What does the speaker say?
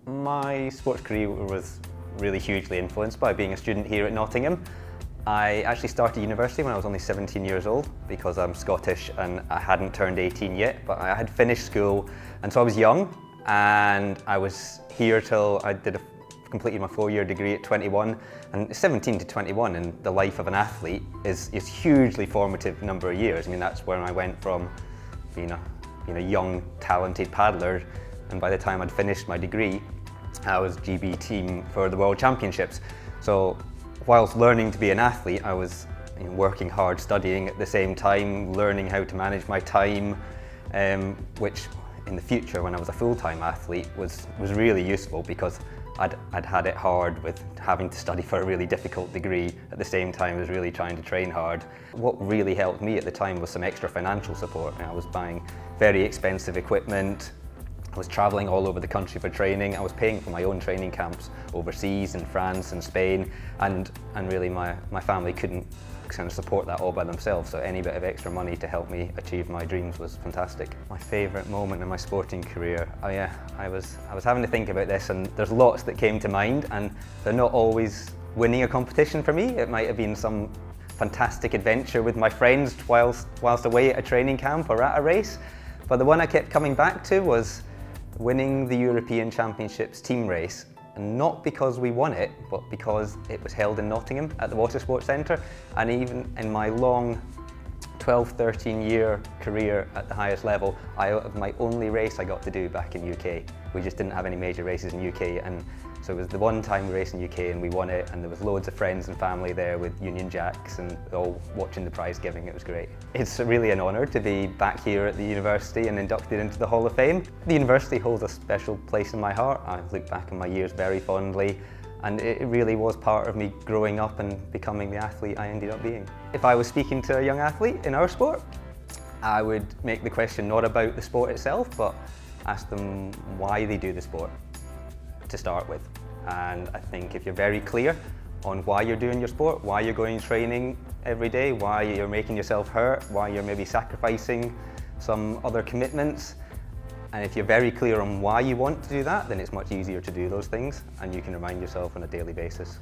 My sports career was really hugely influenced by being a student here at Nottingham. I actually started university when I was only 17 years old because I'm Scottish and I hadn't turned 18 yet, but I had finished school, and so I was young, and I was here till I completed my 4-year degree at 21. And 17 to 21 in the life of an athlete is hugely formative number of years. I mean, that's when I went from being a young, talented paddler, and by the time I'd finished my degree, I was GB team for the World Championships. So whilst learning to be an athlete, I was working hard, studying at the same time, learning how to manage my time, which in the future, when I was a full-time athlete, was really useful because I'd had it hard with having to study for a really difficult degree at the same time as really trying to train hard. What really helped me at the time was some extra financial support. I was buying very expensive equipment, I was travelling all over the country for training, I was paying for my own training camps overseas in France and Spain, and really my family couldn't kind of support that all by themselves, so any bit of extra money to help me achieve my dreams was fantastic. My favourite moment in my sporting career, oh yeah, I was having to think about this, and there's lots that came to mind, and they're not always winning a competition for me. It might have been some fantastic adventure with my friends whilst away at a training camp or at a race, but the one I kept coming back to was winning the European Championships team race. And not because we won it, but because it was held in Nottingham at the Water Sports Centre. And even in my long 12-13 year career at the highest level, my only race I got to do back in UK. We just didn't have any major races in UK, and so it was the one time we raced in UK and we won it, and there was loads of friends and family there with Union Jacks and all watching the prize giving. It was great. It's really an honour to be back here at the university and inducted into the Hall of Fame. The university holds a special place in my heart. I look back on my years very fondly, and it really was part of me growing up and becoming the athlete I ended up being. If I was speaking to a young athlete in our sport, I would make the question not about the sport itself, but ask them why they do the sport to start with. And I think if you're very clear on why you're doing your sport, why you're going training every day, why you're making yourself hurt, why you're maybe sacrificing some other commitments, and if you're very clear on why you want to do that, then it's much easier to do those things, and you can remind yourself on a daily basis.